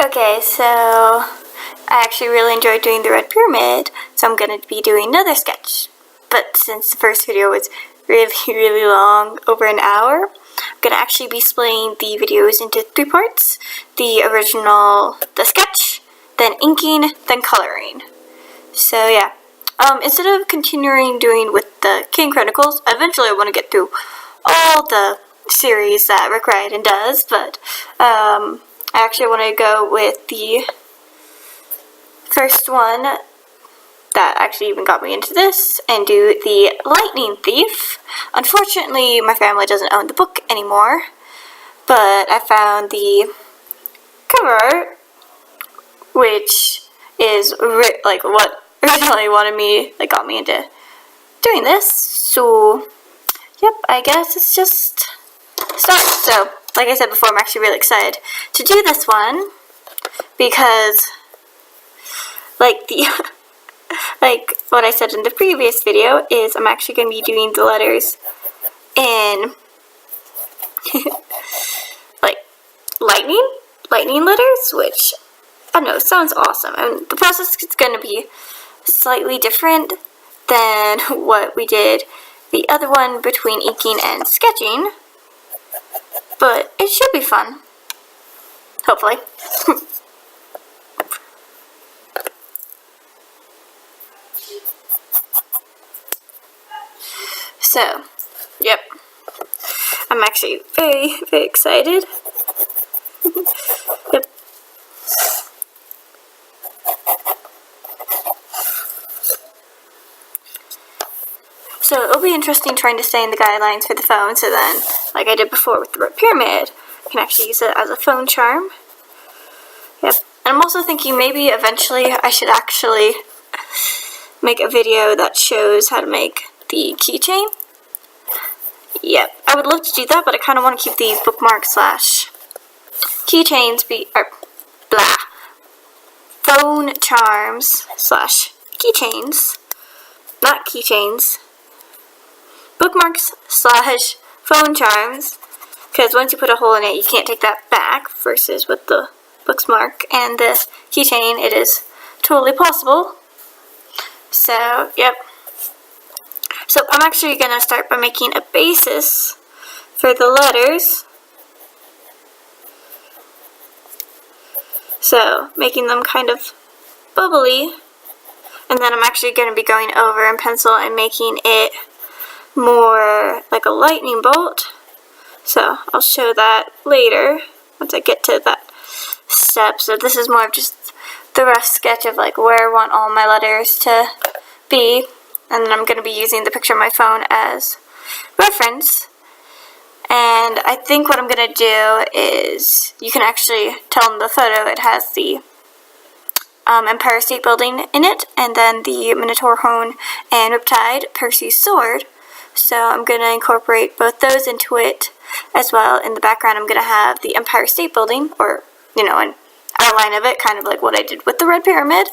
Okay, so I actually really enjoyed doing the red pyramid, so I'm going to be doing another sketch. But since the first video was really long, over an hour, I'm going to actually be splitting the videos into 3 parts. The original, the sketch, then inking, then coloring. So yeah, instead of continuing doing with the King Chronicles, eventually I want to get through all the series that Rick Riordan does, but I actually want to go with the first one that actually even got me into this and do the Lightning Thief. Unfortunately, my family doesn't own the book anymore, but I found the cover art, which is like what originally got me into doing this. So yep, I guess it's just start. So like I said before, I'm actually really excited to do this one because like what I said in the previous video is I'm actually going to be doing the letters in like lightning letters, which I don't know, sounds awesome. And the process is going to be slightly different than what we did the other one between inking and sketching, but it should be fun, hopefully. So, yep, I'm actually very excited. Yep. So it'll be interesting trying to stay in the guidelines for the phone, so then, like I did before with the red pyramid, I can actually use it as a phone charm. Yep. And I'm also thinking maybe eventually I should actually make a video that shows how to make the keychain. Yep, I would love to do that, but I kind of want to keep these bookmark/keychains phone charms/keychains, not keychains, bookmarks/phone charms, because once you put a hole in it, you can't take that back, versus with the bookmark and the keychain, it is totally possible. So, yep. So I'm actually going to start by making a basis for the letters. So, making them kind of bubbly. And then I'm actually going to be going over in pencil and making it more like a lightning bolt. So, I'll show that later once I get to that step. So this is more of just the rough sketch of like where I want all my letters to be. And then I'm going to be using the picture of my phone as reference. And I think what I'm going to do is, you can actually tell in the photo it has the Empire State Building in it, and then the Minotaur Horn and Riptide Percy's sword. So I'm going to incorporate both those into it as well. In the background I'm going to have the Empire State Building, or, you know, an outline of it, kind of like what I did with the red pyramid.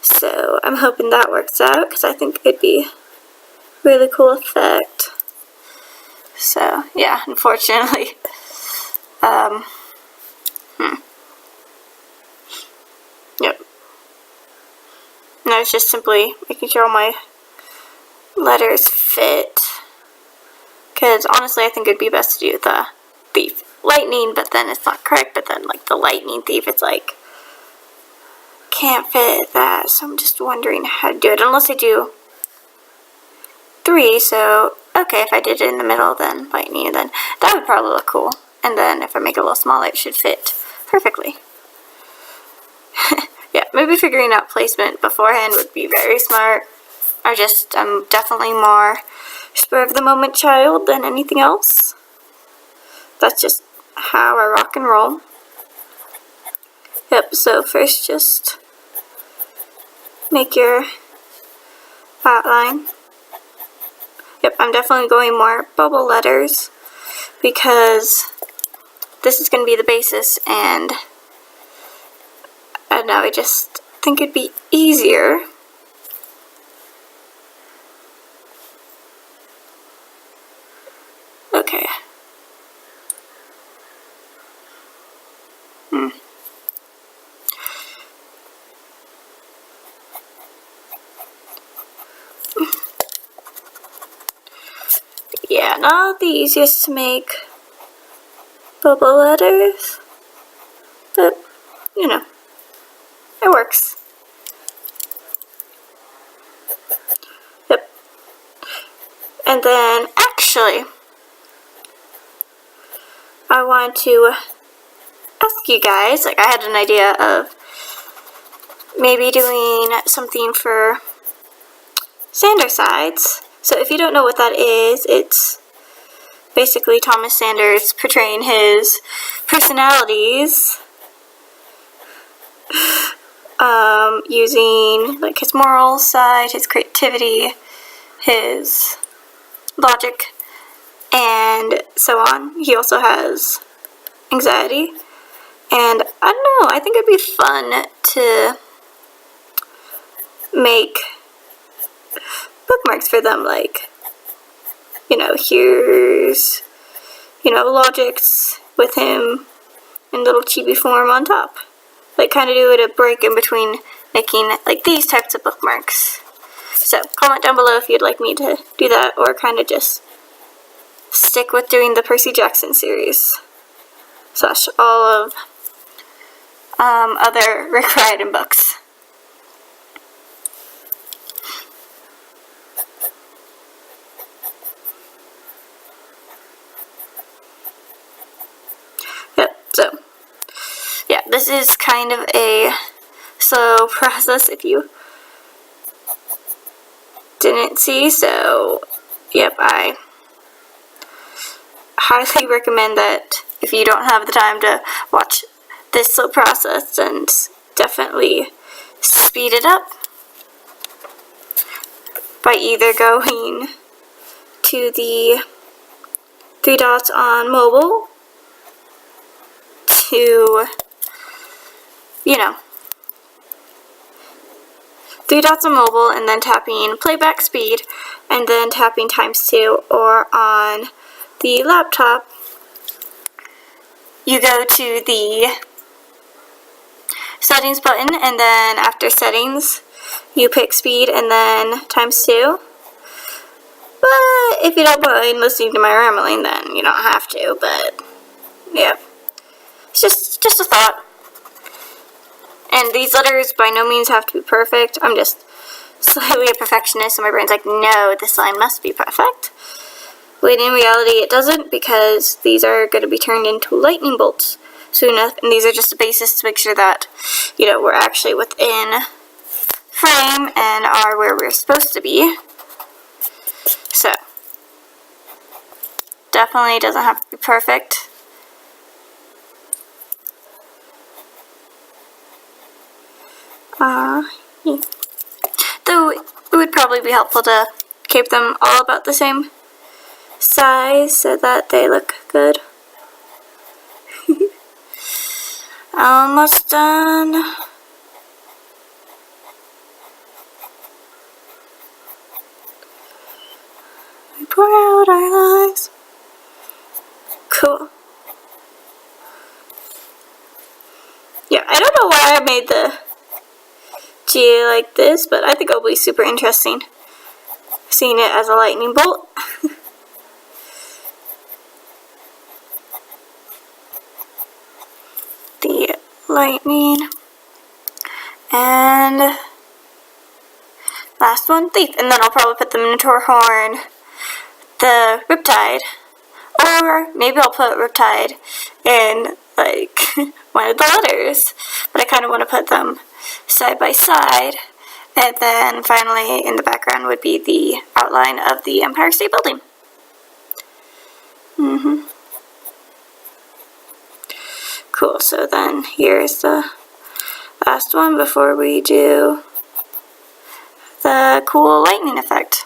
So I'm hoping that works out, because I think it'd be a really cool effect. So yeah, unfortunately, yep. Now it's just simply making sure all my letters fit, because honestly I think it'd be best to do the thief lightning, but then it's not correct. But then like the lightning thief, it's like can't fit that, so I'm just wondering how to do it, unless I do 3. So okay, if I did it in the middle, then lightning, then that would probably look cool. And then if I make it a little smaller, it should fit perfectly. Yeah, maybe figuring out placement beforehand would be very smart. I'm definitely more spur of the moment child than anything else. That's just how I rock and roll. Yep, so first just make your outline. Yep, I'm definitely going more bubble letters, because this is going to be the basis, and I don't know, I just think it'd be easier. Okay. not the easiest to make bubble letters, but you know, it works. Yep. And then actually, I want to ask you guys, like I had an idea of maybe doing something for Sanders sides. So if you don't know what that is, it's basically Thomas Sanders portraying his personalities using like his moral side, his creativity, his logic, and so on. He also has anxiety, and I don't know, I think it'd be fun to make bookmarks for them, like, you know, here's, you know, logics with him in little chibi form on top. Like, kind of do it a break in between making, like, these types of bookmarks. So, comment down below if you'd like me to do that, or kind of just stick with doing the Percy Jackson series. / all of other Rick Riordan books. So, yeah, this is kind of a slow process if you didn't see, so, yep, I highly recommend that if you don't have the time to watch this slow process, then definitely speed it up by either going to the 3 dots on mobile to, you know, 3 dots on mobile and then tapping playback speed and then tapping ×2, or on the laptop you go to the settings button, and then after settings you pick speed and then ×2. But if you don't mind listening to my rambling, then you don't have to, but yeah. It's just a thought. And these letters by no means have to be perfect. I'm just slightly a perfectionist, so my brain's like, no, this line must be perfect. When in reality it doesn't, because these are going to be turned into lightning bolts soon enough, and these are just a basis to make sure that, you know, we're actually within frame and are where we're supposed to be. So, definitely doesn't have to be perfect. Yeah. Though it would probably be helpful to keep them all about the same size so that they look good. Almost done. We pour out our lives. Cool. Yeah, I don't know why I made the G like this, but I think it'll be super interesting seeing it as a lightning bolt. The lightning, and last one, thief, and then I'll probably put the Minotaur horn, the Riptide, or maybe I'll put Riptide in like one of the letters, but I kind of want to put them side by side, and then finally in the background would be the outline of the Empire State Building. Cool, so then here's the last one before we do the cool lightning effect.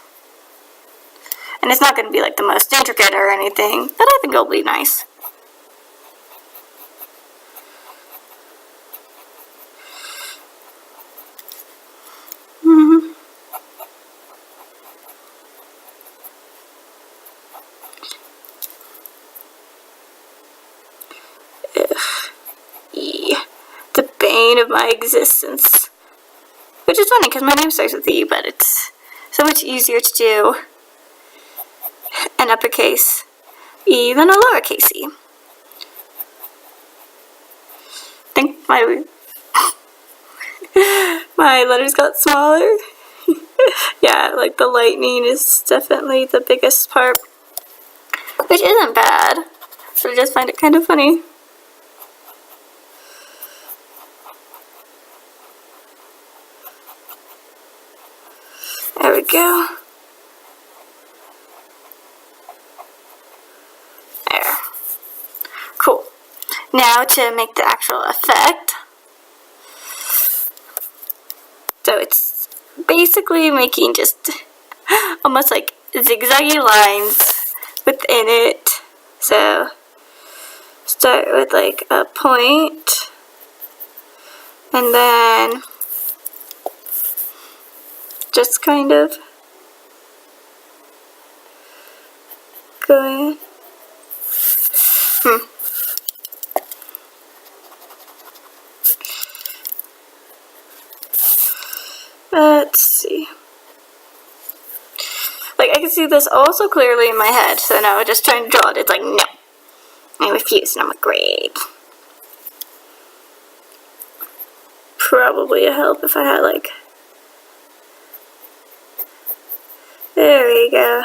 And it's not going to be like the most intricate or anything, but I think it'll be nice. The bane of my existence. Which is funny because my name starts with E, but it's so much easier to do an uppercase, E, then a lowercase e. I think my letters got smaller. Yeah, like the lightning is definitely the biggest part, which isn't bad, but I just find it kind of funny. There we go. There. Cool. Now to make the actual effect. So it's basically making just almost like zigzaggy lines within it. So start with like a point, and then just kind of going. Let's see. Like, I can see this also clearly in my head, so now just trying to draw it, it's like, no. I refuse, and I'm like, great. Probably a help if I had, like, there we go.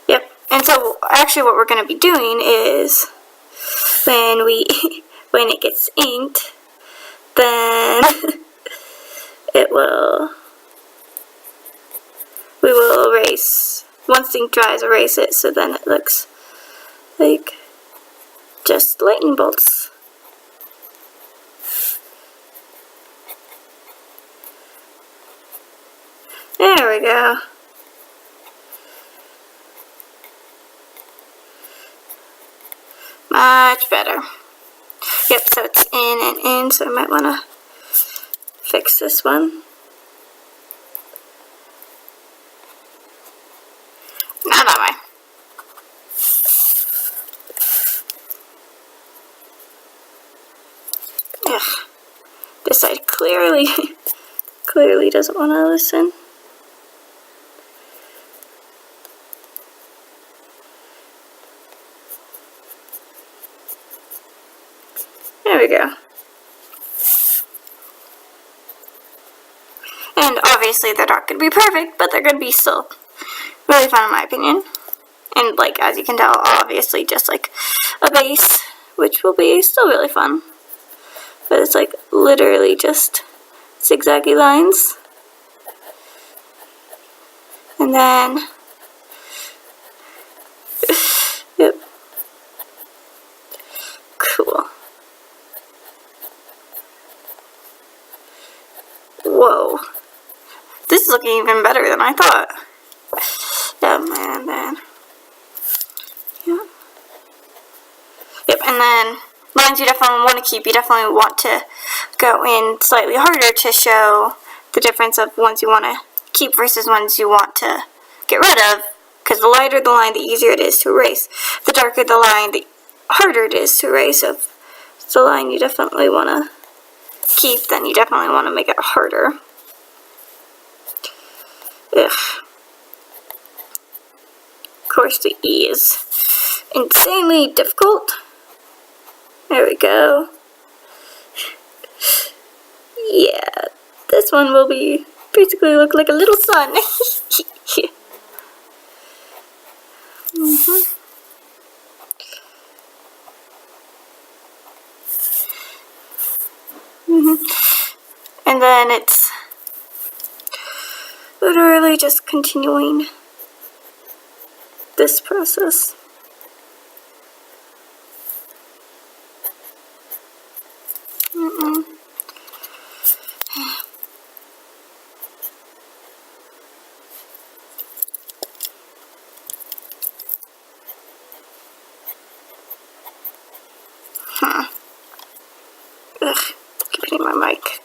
Yep, and so actually what we're going to be doing is when it gets inked, then we will erase, once the ink dries, erase it, so then it looks like just lightning bolts. There we go. Much better. Yep, so it's in and in, so I might want to fix this one. Not that way. Ugh. This side clearly doesn't want to listen. There we go. And obviously they're not going to be perfect, but they're going to be still really fun in my opinion. And like, as you can tell, obviously just like a base, which will be still really fun. But it's like literally just zigzaggy lines. And then, yep. Cool. Whoa. This is looking even better than I thought. And then, yeah. Yep, and then lines you definitely want to keep, you definitely want to go in slightly harder to show the difference of ones you want to keep versus ones you want to get rid of, because the lighter the line, the easier it is to erase. The darker the line, the harder it is to erase. So if it's a line you definitely want to keep, then you definitely want to make it harder. Ugh. Of course, the E is insanely difficult. There we go. Yeah, this one will be basically look like a little sun. And then it's literally just continuing this process. Ugh, keep hitting my mic.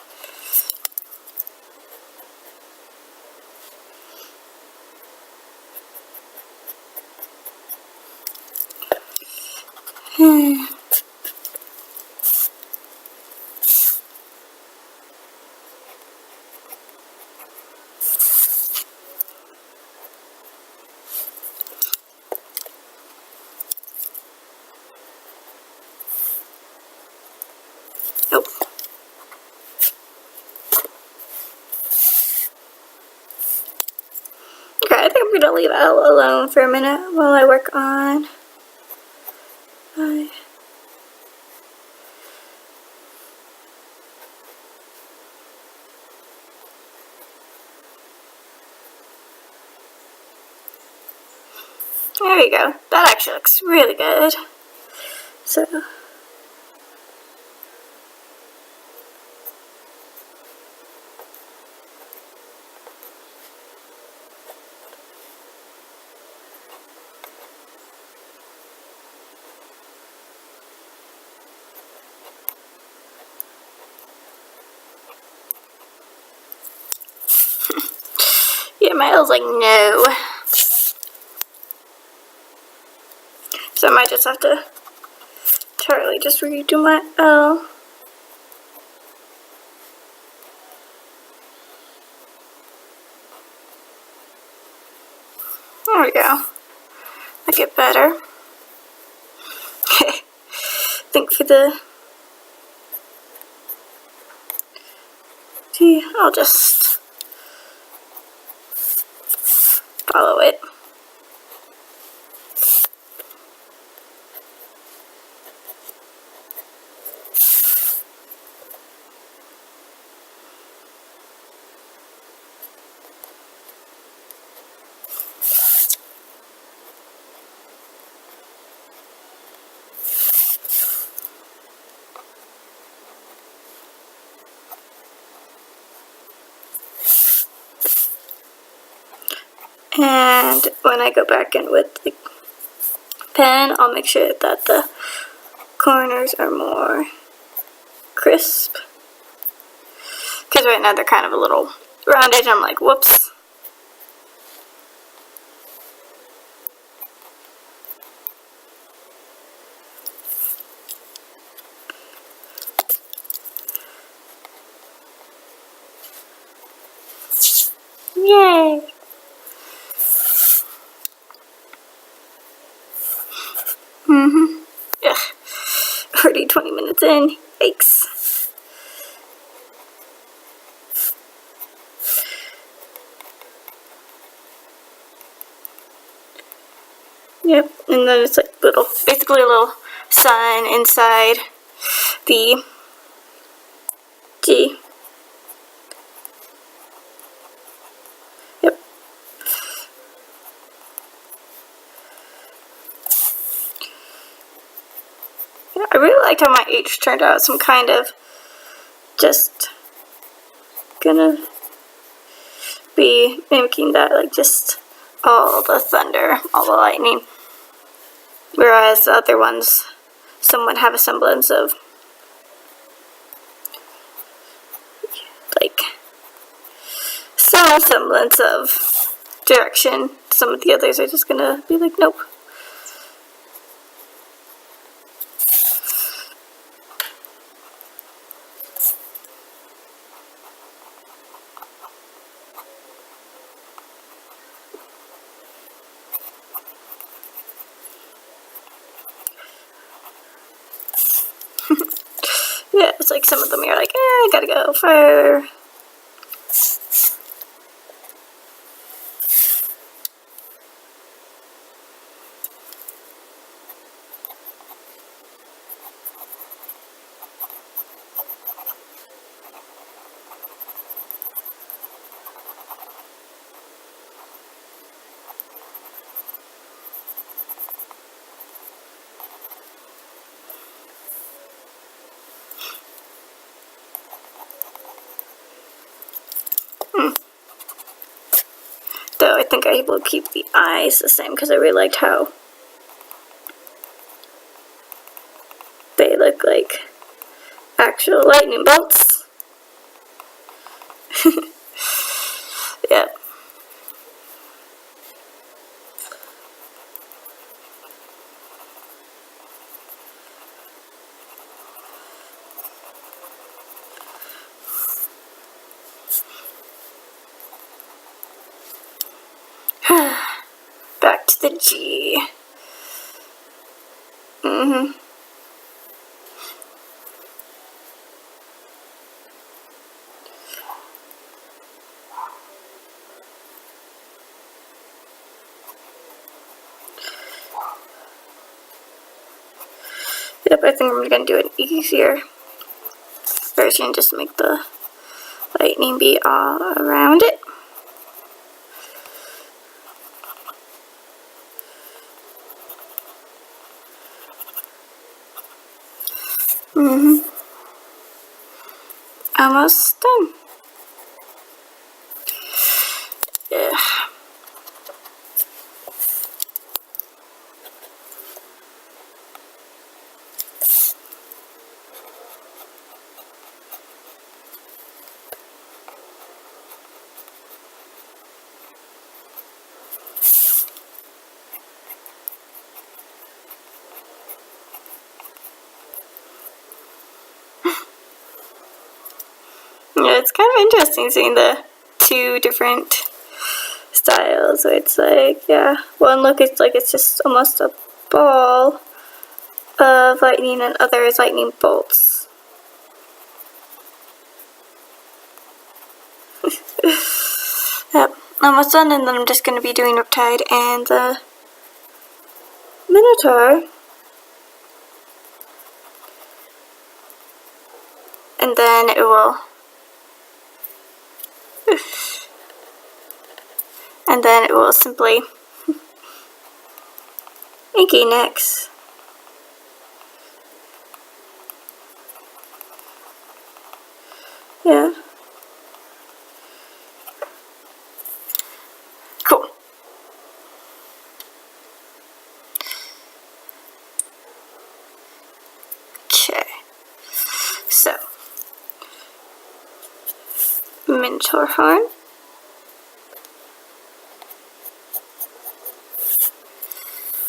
I'm gonna leave L alone for a minute while I work on I. There we go. That actually looks really good. So yeah, my L's like no. So I might just have to totally just redo my L. There we go. I get better. I think for the T, I'll just follow it. And when I go back in with the pen, I'll make sure that the corners are more crisp. Because right now they're kind of a little rounded and I'm like, whoops. Yay! Ugh. Already 20 minutes in. Yikes. Yep, and then it's like basically a little sun inside the G. Yep. Yeah, I really liked how my H turned out. Some kind of just gonna be mimicking that, like just all the thunder, all the lightning. Whereas the other ones somewhat have a semblance of like some semblance of direction. Some of the others are just gonna be like, nope. Yeah, it's like some of them you're like, I gotta go for. Though I think I will keep the eyes the same because I really liked how they look like actual lightning bolts. Yep. Back to the G. Yep, I think I'm going to do an easier version, just make the lightning be all around it. Almost done. Yeah. Yeah, it's kind of interesting seeing the two different styles. So it's like, yeah, one look it's like it's just almost a ball of lightning and other is lightning bolts. Yep, almost done, and then I'm just going to be doing Riptide and the Minotaur. And then it will... and then it will simply... Inky next. Yeah. Cool. Okay. So. Minotaur horn.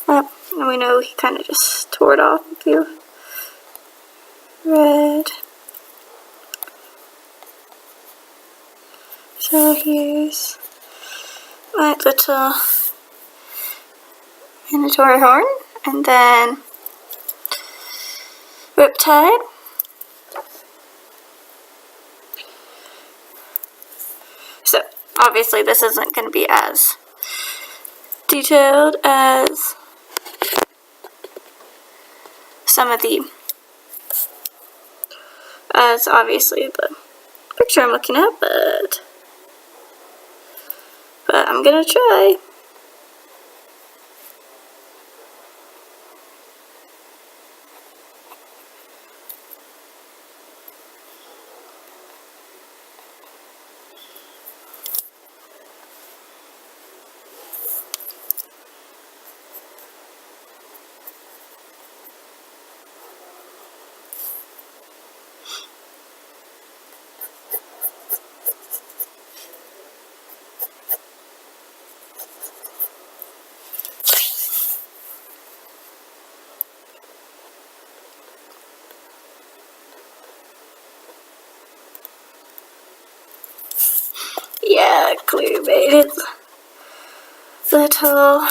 Yep, and we know he kind of just tore it off a few. Red. So here's my little Minotaur horn, and then Riptide. So obviously this isn't going to be as detailed as some of the, as obviously the picture I'm looking at, but I'm gonna try. Yeah, clearly made it little.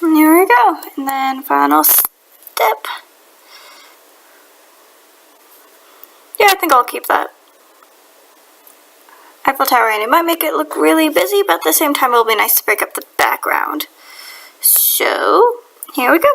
And there we go. And then final step. Yeah, I think I'll keep that Eiffel Tower in. It might make it look really busy, but at the same time it'll be nice to break up the background. So, here we go.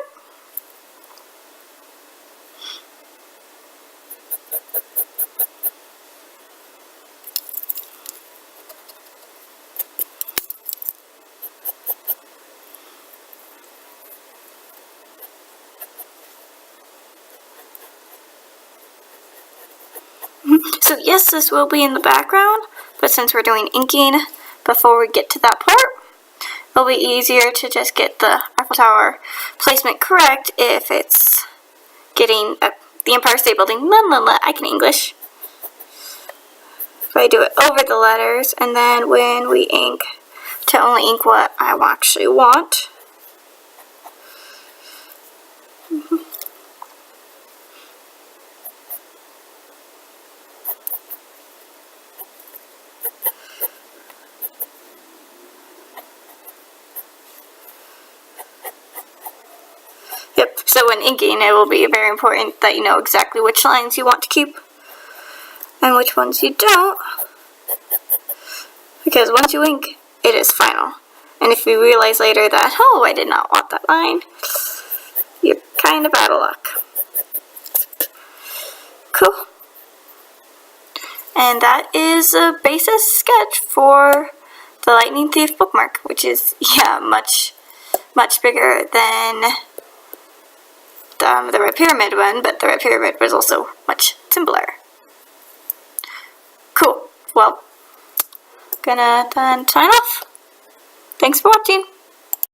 So yes, this will be in the background, but since we're doing inking before we get to that part, it'll be easier to just get the Eiffel Tower placement correct if it's getting the Empire State Building. I can English. If I do it over the letters, and then when we ink, to only ink what I actually want. So when inking, it will be very important that you know exactly which lines you want to keep and which ones you don't, because once you ink, it is final. And if you realize later that, oh, I did not want that line, you're kind of out of luck. Cool. And that is a basis sketch for the Lightning Thief bookmark, which is, yeah, much bigger than the Red Pyramid one, but the Red Pyramid was also much simpler. Cool. Well, gonna sign off. Thanks for watching.